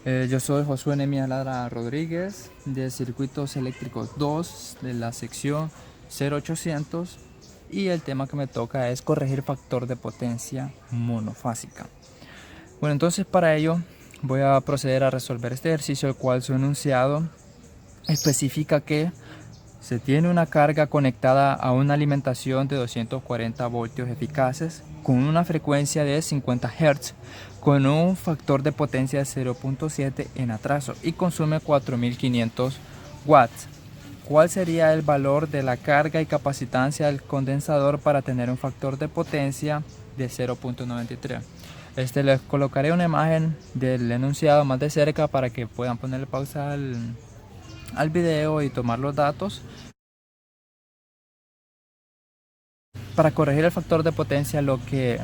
Yo soy Josué Nehemías Lara Rodríguez de Circuitos Eléctricos 2 de la sección 0800 y el tema que me toca es corregir factor de potencia monofásica. Bueno, entonces para ello voy a proceder a resolver este ejercicio, el cual su enunciado especifica que se tiene una carga conectada a una alimentación de 240 voltios eficaces con una frecuencia de 50 Hz con un factor de potencia de 0.7 en atraso y consume 4500 watts. ¿Cuál sería el valor de la carga y capacitancia del condensador para tener un factor de potencia de 0.93? Les colocaré una imagen del enunciado más de cerca para que puedan ponerle pausa al video y tomar los datos. Para corregir el factor de potencia lo que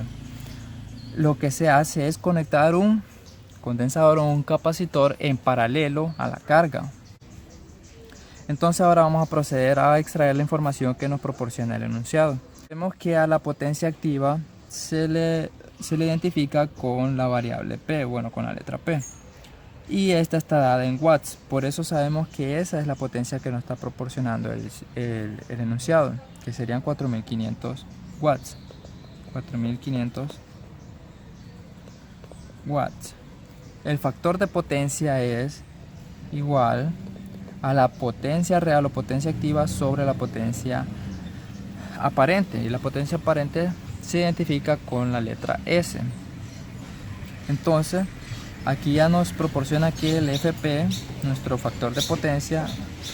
se hace es conectar un condensador o un capacitor en paralelo a la carga. Entonces ahora vamos a proceder a extraer la información que nos proporciona el enunciado. Vemos que a la potencia activa se le identifica con la variable P, bueno, con la letra P. Y esta está dada en watts, por eso sabemos que esa es la potencia que nos está proporcionando el enunciado, que serían 4500 watts. 4500 watts. El factor de potencia es igual a la potencia real o potencia activa sobre la potencia aparente, y la potencia aparente se identifica con la letra S. Entonces aquí ya nos proporciona que el FP, nuestro factor de potencia,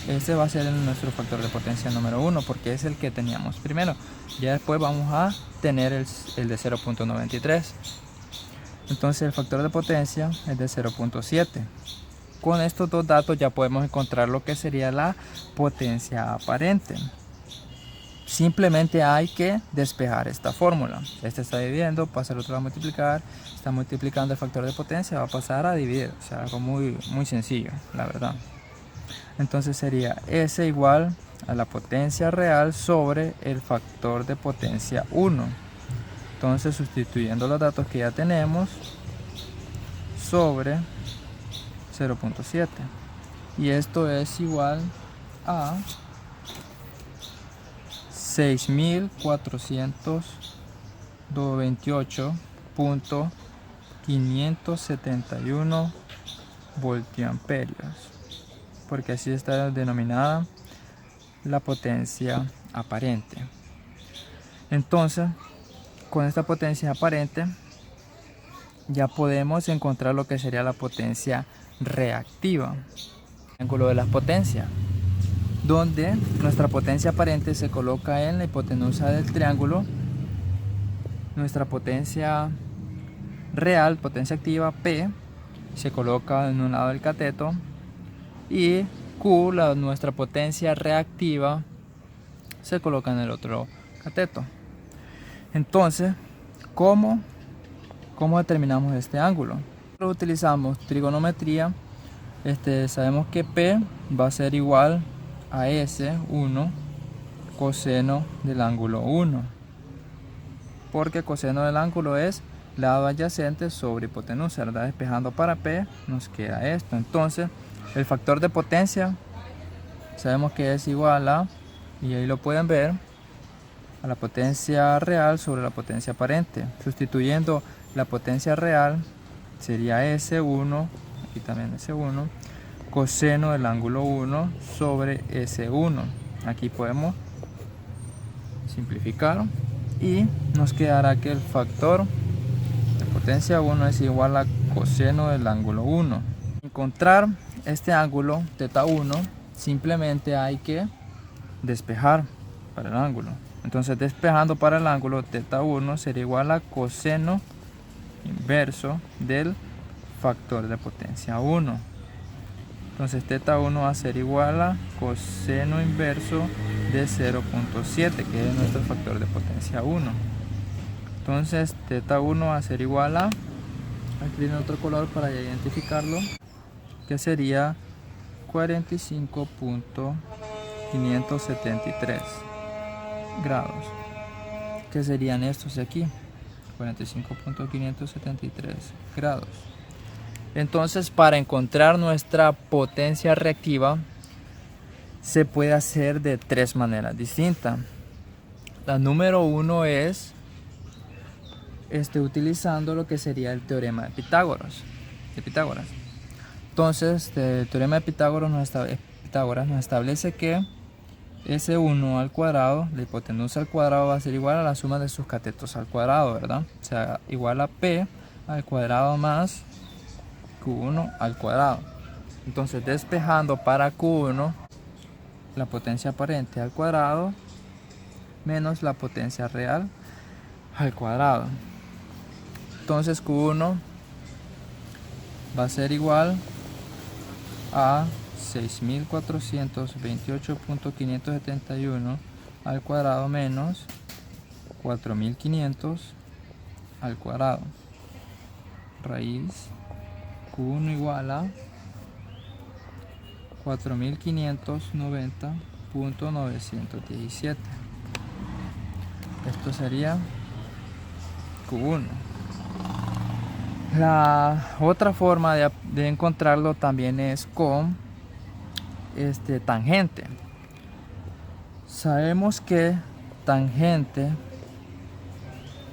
este va a ser nuestro factor de potencia número 1 porque es el que teníamos primero. Ya después vamos a tener el de 0.93. Entonces el factor de potencia es de 0.7. Con estos dos datos ya podemos encontrar lo que sería la potencia aparente. Simplemente hay que despejar esta fórmula. Este está dividiendo, pasa al otro lado a multiplicar, está multiplicando el factor de potencia, va a pasar a dividir. O sea, algo muy sencillo, la verdad. Entonces sería S igual a la potencia real sobre el factor de potencia 1. Entonces, sustituyendo los datos que ya tenemos sobre 0.7, y esto es igual a 6428.571 voltiamperios, porque así está denominada la potencia aparente. Entonces, con esta potencia aparente ya podemos encontrar lo que sería la potencia reactiva, ángulo de las potencias, donde nuestra potencia aparente se coloca en la hipotenusa del triángulo, nuestra potencia real, potencia activa P, se coloca en un lado del cateto, y Q, nuestra potencia reactiva, se coloca en el otro cateto. Entonces, ¿cómo determinamos este ángulo? Utilizamos trigonometría. Sabemos que P va a ser igual a S1 coseno del ángulo 1, porque coseno del ángulo es lado adyacente sobre hipotenusa, ¿verdad? Despejando para P nos queda esto. Entonces el factor de potencia sabemos que es igual a, y ahí lo pueden ver, a la potencia real sobre la potencia aparente. Sustituyendo la potencia real sería S1, aquí también S1, coseno del ángulo 1 sobre S1. Aquí podemos simplificar y nos quedará que el factor de potencia 1 es igual a coseno del ángulo 1. Para encontrar este ángulo θ 1 simplemente hay que despejar para el ángulo. Entonces, despejando para el ángulo, θ 1 sería igual a coseno inverso del factor de potencia 1. Entonces θ 1 va a ser igual a coseno inverso de 0.7, que es nuestro factor de potencia 1. Entonces θ 1 va a ser igual a, aquí tiene otro color para identificarlo, que sería 45.573 grados, que serían estos de aquí, 45.573 grados. Entonces, para encontrar nuestra potencia reactiva se puede hacer de tres maneras distintas. La número uno es utilizando lo que sería el teorema de Pitágoras. Entonces, el teorema de Pitágoras nos establece que S1 al cuadrado, la hipotenusa al cuadrado, va a ser igual a la suma de sus catetos al cuadrado, ¿verdad? O sea, igual a P al cuadrado más Q1 al cuadrado. Entonces, despejando para Q1, la potencia aparente al cuadrado menos la potencia real al cuadrado. Entonces, Q1 va a ser igual a 6428.571 al cuadrado menos 4500 al cuadrado. Raíz Q1 igual a 4590.917. Esto sería Q1. La otra forma de encontrarlo también es con tangente. Sabemos que tangente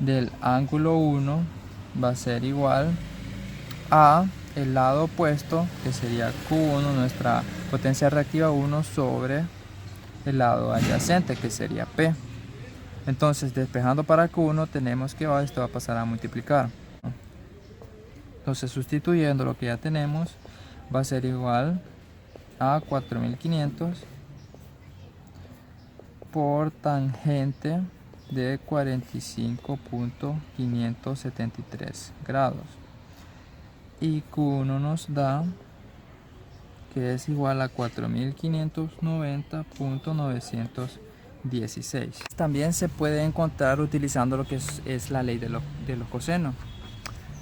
del ángulo 1 va a ser igual a el lado opuesto, que sería Q1, nuestra potencia reactiva 1, sobre el lado adyacente, que sería P. Entonces, despejando para Q1, tenemos que esto va a pasar a multiplicar. Entonces, sustituyendo lo que ya tenemos, va a ser igual a 4500 por tangente de 45.573 grados. Y Q1 nos da que es igual a 4590.916. También se puede encontrar utilizando lo que es la ley de los cosenos.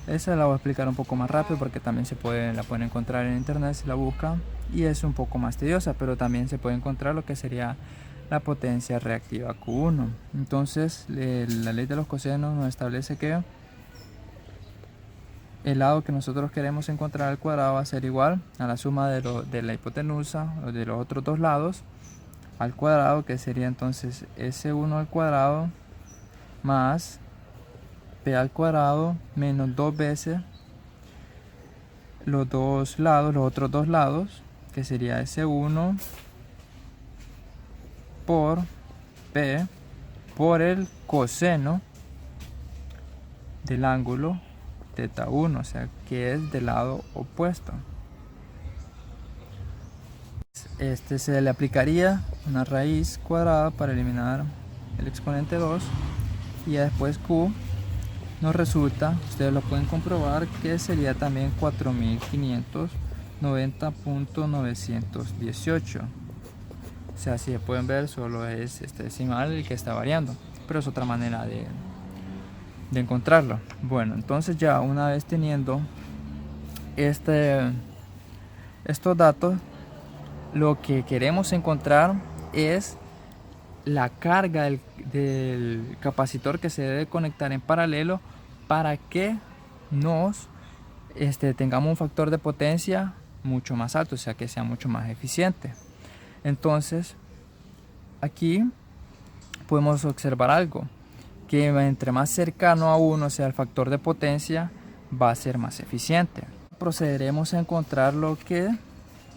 Esa la voy a explicar un poco más rápido porque también la pueden encontrar en internet si la buscan, y es un poco más tediosa, pero también se puede encontrar lo que sería la potencia reactiva Q1. Entonces, la ley de los cosenos nos establece que el lado que nosotros queremos encontrar al cuadrado va a ser igual a la suma de la hipotenusa o de los otros dos lados al cuadrado, que sería entonces S1 al cuadrado más P al cuadrado menos 2 veces los otros dos lados, que sería S1 por P por el coseno del ángulo θ 1, o sea que es del lado opuesto. Se le aplicaría una raíz cuadrada para eliminar el exponente 2, y ya después Q nos resulta, ustedes lo pueden comprobar, que sería también 4590.918. O sea, si pueden ver, solo es este decimal el que está variando, pero es otra manera de encontrarlo. Bueno, entonces ya una vez teniendo estos datos, lo que queremos encontrar es la carga del capacitor que se debe conectar en paralelo para que tengamos un factor de potencia mucho más alto, o sea que sea mucho más eficiente. Entonces aquí podemos observar algo, que entre más cercano a 1 sea el factor de potencia, va a ser más eficiente. Procederemos a encontrar lo que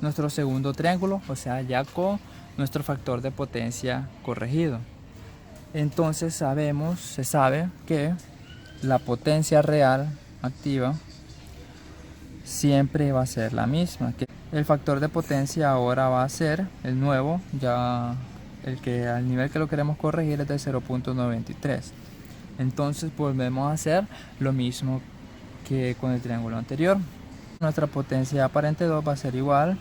nuestro segundo triángulo, o sea ya con nuestro factor de potencia corregido. Entonces se sabe que la potencia real activa siempre va a ser la misma, que el factor de potencia ahora va a ser el nuevo, ya al nivel que lo queremos corregir es de 0.93. entonces volvemos a hacer lo mismo que con el triángulo anterior. Nuestra potencia aparente 2 va a ser igual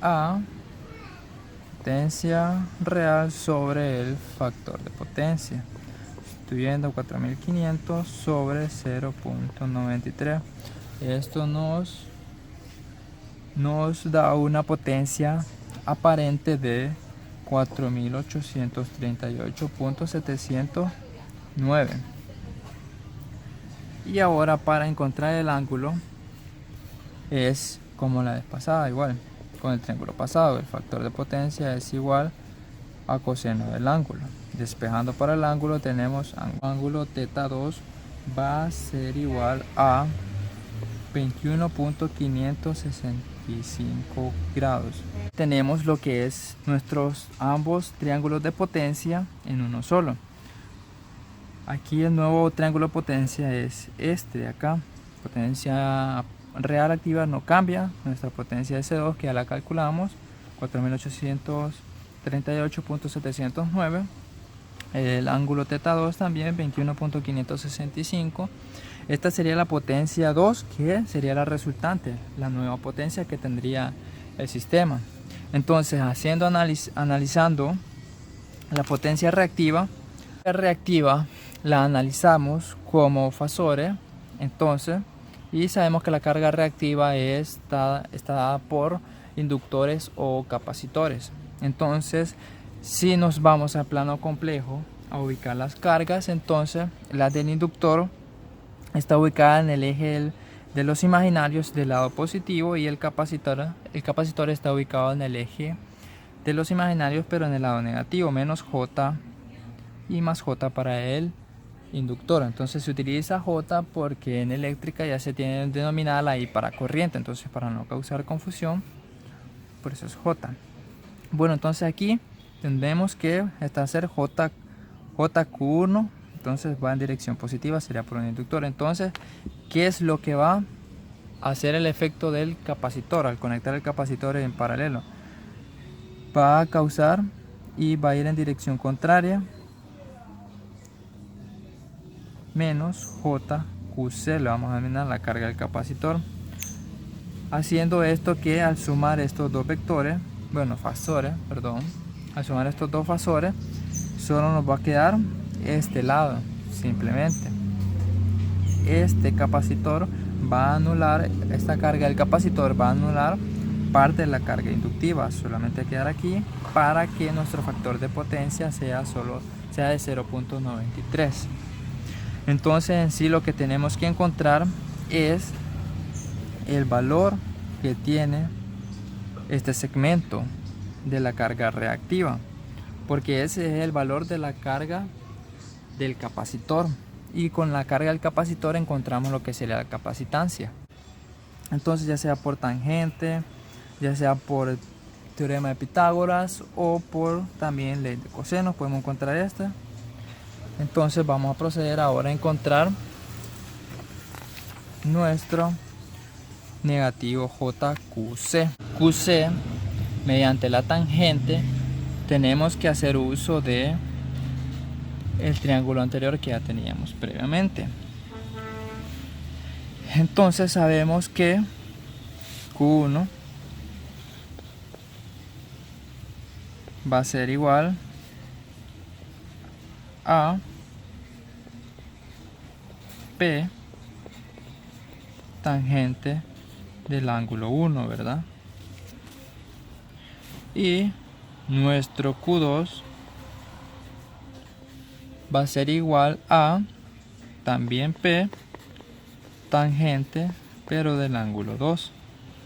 a potencia real sobre el factor de potencia, sustituyendo 4500 sobre 0.93. Esto nos da una potencia aparente de 4838.709. Y ahora, para encontrar el ángulo, es como la vez pasada, igual con el triángulo pasado, el factor de potencia es igual a coseno del ángulo. Despejando para el ángulo tenemos ángulo θ 2 va a ser igual a 21.565 grados. Tenemos lo que es nuestros ambos triángulos de potencia en uno solo. Aquí el nuevo triángulo de potencia es este de acá. Potencia real activa no cambia. Nuestra potencia S2 que ya la calculamos, 4838.709. El ángulo θ2 también 21.565. Esta sería la potencia 2, que sería la resultante, la nueva potencia que tendría el sistema. Entonces, analizando la potencia reactiva, la analizamos como fasores, entonces, y sabemos que la carga reactiva está dada por inductores o capacitores. Entonces, si nos vamos al plano complejo a ubicar las cargas, entonces la del inductor está ubicada en el eje de los imaginarios del lado positivo, y el capacitor está ubicado en el eje de los imaginarios pero en el lado negativo, menos J y más J para el inductor. Entonces se utiliza J porque en eléctrica ya se tiene denominada la I para corriente, entonces para no causar confusión, por eso es J. Bueno, entonces aquí tendremos que hacer JQ1, entonces va en dirección positiva, sería por un inductor. Entonces, ¿qué es lo que va a hacer el efecto del capacitor al conectar el capacitor en paralelo? Va a causar y va a ir en dirección contraria, menos JQC, le vamos a denominar la carga del capacitor. Haciendo esto que al sumar estos dos vectores, al sumar estos dos fasores, solo nos va a quedar este lado. Simplemente este capacitor va a anular, esta carga del capacitor va a anular parte de la carga inductiva, solamente quedar aquí para que nuestro factor de potencia sea de 0.93. entonces en sí lo que tenemos que encontrar es el valor que tiene este segmento de la carga reactiva, porque ese es el valor de la carga del capacitor, y con la carga del capacitor encontramos lo que sería la capacitancia. Entonces, ya sea por tangente, ya sea por teorema de Pitágoras o por también ley de coseno, podemos encontrar esta. Entonces vamos a proceder ahora a encontrar nuestro negativo JQC. QC, mediante la tangente, tenemos que hacer uso de el triángulo anterior que ya teníamos previamente. Entonces sabemos que Q1 va a ser igual a P tangente del ángulo 1, ¿verdad? Y nuestro Q2 va a ser igual a también P tangente pero del ángulo 2.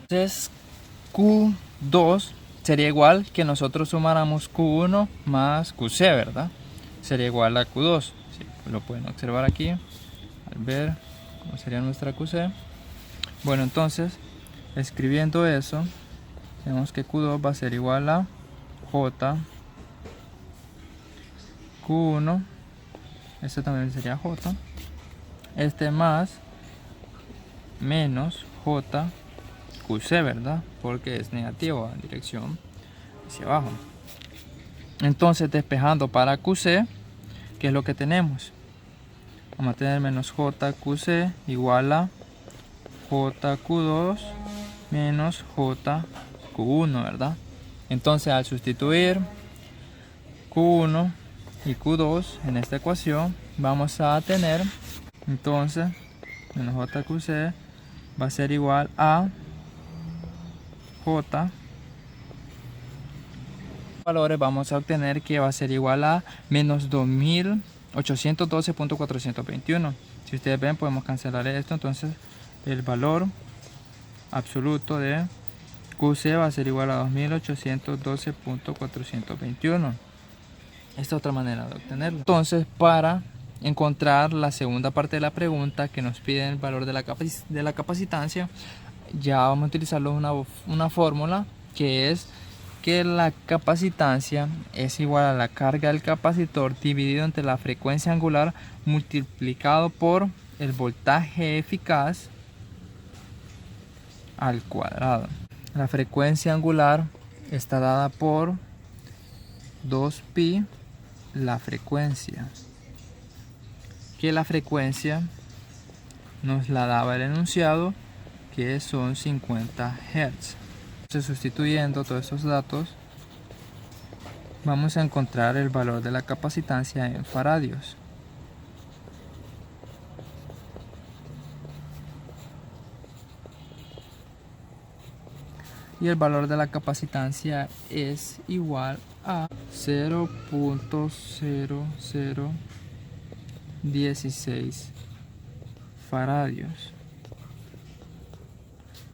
Entonces Q2 sería igual que nosotros sumáramos Q1 más QC, ¿verdad? Sería igual a Q2. Sí, lo pueden observar aquí al ver cómo sería nuestra QC. Bueno, entonces escribiendo eso, tenemos que Q2 va a ser igual a J Q1, este también sería J, este más menos J QC, ¿verdad? Porque es negativo en dirección hacia abajo. Entonces despejando para QC, ¿qué es lo que tenemos? Vamos a tener menos JQC igual a JQ2 menos JQ1, ¿verdad? Entonces al sustituir Q1 y Q2 en esta ecuación, vamos a tener entonces menos JQC va a ser igual a J. Valores vamos a obtener que va a ser igual a menos 2812.421. Si ustedes ven, podemos cancelar esto, entonces el valor absoluto de QC va a ser igual a 2812.421. Esta es otra manera de obtenerlo. Entonces, para encontrar la segunda parte de la pregunta que nos piden el valor de la capacitancia, ya vamos a utilizar una fórmula que es que la capacitancia es igual a la carga del capacitor dividido entre la frecuencia angular multiplicado por el voltaje eficaz al cuadrado. La frecuencia angular está dada por 2pi la frecuencia, que la frecuencia nos la daba el enunciado, que son 50 Hz. Entonces, sustituyendo todos estos datos, vamos a encontrar el valor de la capacitancia en faradios. Y el valor de la capacitancia es igual a 0.0016 faradios.